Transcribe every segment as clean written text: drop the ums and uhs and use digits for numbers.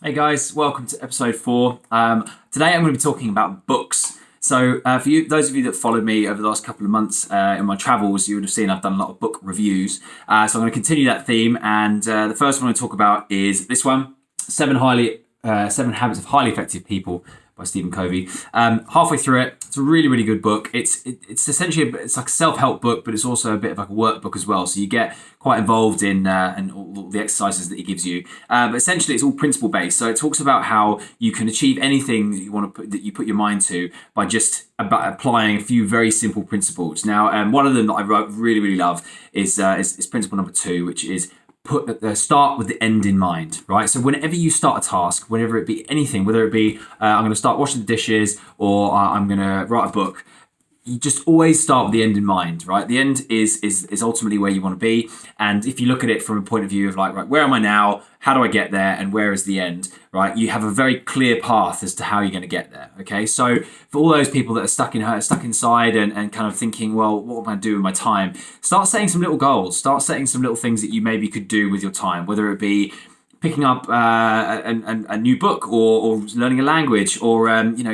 Hey guys, welcome to episode 4. Today I'm going to be talking about books. So for you, those of you that followed me over the last couple of months in my travels, you would have seen I've done a lot of book reviews. So I'm going to continue that theme, and the first one I'm going to talk about is this one, Seven Habits of Highly Effective People by Stephen Covey. Halfway through it, it's a really, really good book. It's essentially it's like a self-help book, but it's also a bit of like a workbook as well. So you get quite involved in and all the exercises that he gives you. But essentially, it's all principle based. So it talks about how you can achieve anything that you want to that you put your mind to by just applying a few very simple principles. Now, one of them that I really, really love is principle number 2, which is start with the end in mind, right? So whenever you start a task, whenever it be anything, whether it be I'm going to start washing the dishes or I'm going to write a book, you just always start with the end in mind, right? The end is ultimately where you want to be. And if you look at it from a point of view of like, right, where am I now? How do I get there? And where is the end, right? You have a very clear path as to how you're going to get there, okay? So for all those people that are stuck inside and kind of thinking, well, what am I going to do with my time? Start setting some little goals. Start setting some little things that you maybe could do with your time, whether it be picking up a new book or learning a language or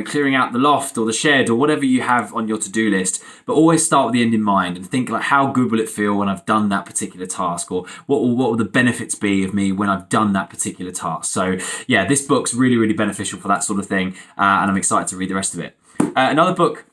clearing out the loft or the shed or whatever you have on your to-do list. But always start with the end in mind and think like, how good will it feel when I've done that particular task, or what will the benefits be of me when I've done that particular task. So yeah, this book's really, really beneficial for that sort of thing, and I'm excited to read the rest of it. Another book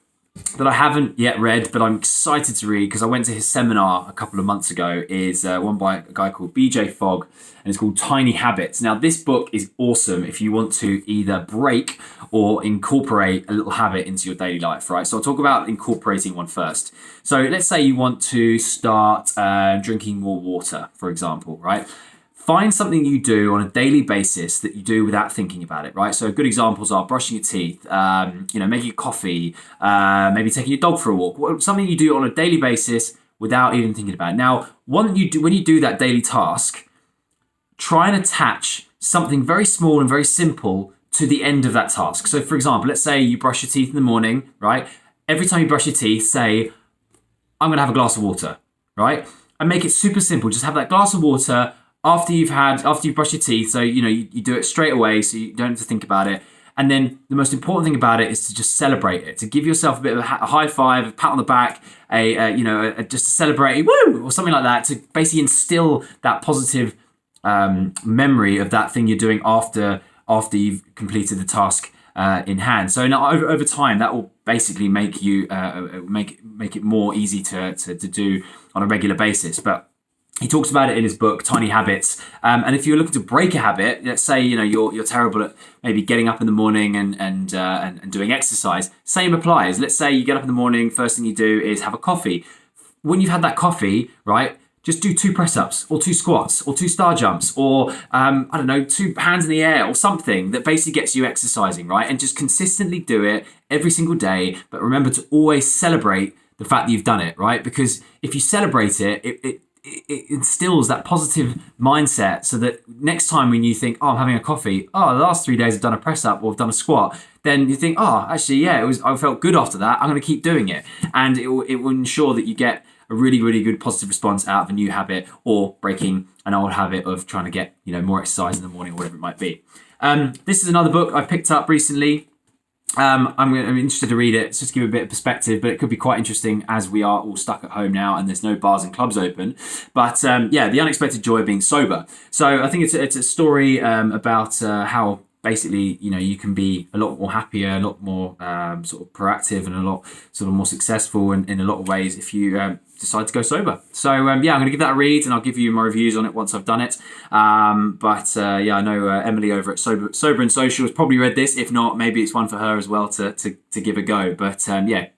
that I haven't yet read, but I'm excited to read because I went to his seminar a couple of months ago, is one by a guy called Fogg, and it's called Tiny Habits. Now, this book is awesome if you want to either break or incorporate a little habit into your daily life, right? So I'll talk about incorporating one first. So let's say you want to start drinking more water, for example, right? Find something you do on a daily basis that you do without thinking about it, right? So good examples are brushing your teeth, making a coffee, maybe taking your dog for a walk. Something you do on a daily basis without even thinking about it. Now, when you do that daily task, try and attach something very small and very simple to the end of that task. So for example, let's say you brush your teeth in the morning, right? Every time you brush your teeth, say, I'm going to have a glass of water, right? And make it super simple. Just have that glass of water after you've brushed your teeth, so you do it straight away, so you don't have to think about it. And then the most important thing about it is to just celebrate it, to give yourself a bit of a high five, a pat on the back, just to celebrate, woo, or something like that, to basically instill that positive memory of that thing you're doing after you've completed the task in hand. So now over time, that will basically make you make it more easy to do on a regular basis. But he talks about it in his book, Tiny Habits. And if you're looking to break a habit, let's say you're terrible at maybe getting up in the morning and doing exercise. Same applies. Let's say you get up in the morning, first thing you do is have a coffee. When you've had that coffee, right, just do 2 press-ups or 2 squats or 2 star jumps or 2 hands in the air or something that basically gets you exercising, right? And just consistently do it every single day. But remember to always celebrate the fact that you've done it, right? Because if you celebrate it instills that positive mindset, so that next time when you think, I'm having a coffee, the last 3 days I've done a press up or I've done a squat, then you think, actually, yeah, I felt good after that. I'm going to keep doing it. And it will ensure that you get a really, really good positive response out of a new habit or breaking an old habit of trying to get, more exercise in the morning or whatever it might be. This is another book I picked up recently. I'm interested to read it. It's just to give a bit of perspective, but it could be quite interesting as we are all stuck at home now and there's no bars and clubs open. But The Unexpected Joy of Being Sober. So I think it's a story about how basically, you can be a lot more happier, a lot more sort of proactive and a lot sort of more successful in a lot of ways if you decide to go sober. So I'm going to give that a read and I'll give you my reviews on it once I've done it. I know Emily over at Sober and Social has probably read this. If not, maybe it's one for her as well to give a go. But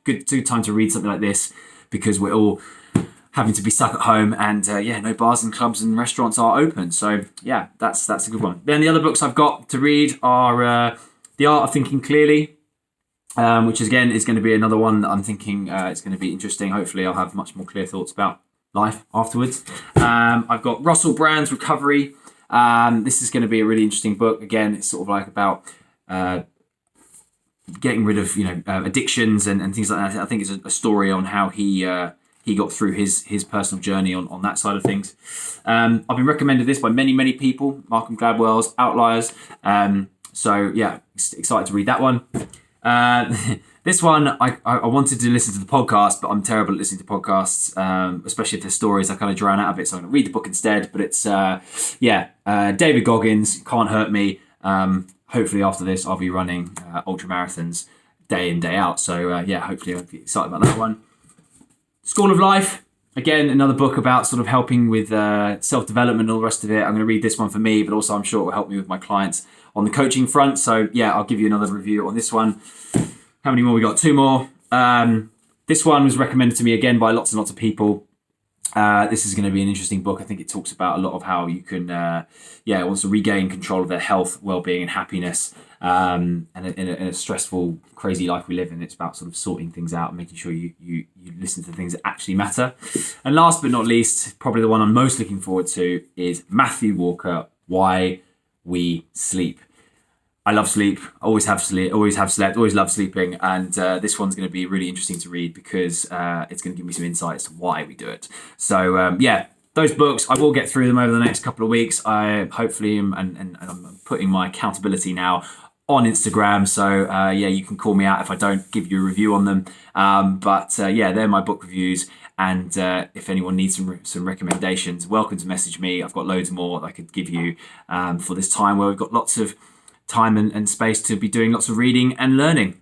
good time to read something like this because we're all having to be stuck at home and no bars and clubs and restaurants are open. So yeah, that's a good one. Then the other books I've got to read are The Art of Thinking Clearly, which again is going to be another one that I'm thinking it's going to be interesting. Hopefully I'll have much more clear thoughts about life afterwards. I've got Russell Brand's Recovery. This is going to be a really interesting book. Again, it's sort of like about getting rid of addictions and things like that. I think it's a story on how he he got through his personal journey on that side of things. I've been recommended this by many people. Malcolm Gladwell's Outliers. So yeah, excited to read that one. This one, I wanted to listen to the podcast, but I'm terrible at listening to podcasts, especially if there's stories. I kind of drown out of it, so I'm going to read the book instead. But it's, David Goggins, Can't Hurt Me. Hopefully after this, I'll be running ultra marathons day in, day out. So hopefully I'll be excited about that one. School of Life. Again, another book about sort of helping with self-development and all the rest of it. I'm going to read this one for me, but also I'm sure it will help me with my clients on the coaching front. So yeah, I'll give you another review on this one. How many more? We got 2 more. This one was recommended to me again by lots and lots of people. This is going to be an interesting book. I think it talks about a lot of how you can, wants to regain control of their health, well-being, and happiness. And in a stressful, crazy life we live in, it's about sort of sorting things out and making sure you listen to things that actually matter. And last but not least, probably the one I'm most looking forward to is Matthew Walker, Why We Sleep. I love sleep. Always have slept. Always love sleeping. And this one's going to be really interesting to read because it's going to give me some insights to why we do it. So those books, I will get through them over the next couple of weeks. I hopefully am, and I'm putting my accountability now on Instagram. So you can call me out if I don't give you a review on them. They're my book reviews. And if anyone needs some recommendations, welcome to message me. I've got loads more that I could give you for this time where we've got lots of time and space to be doing lots of reading and learning.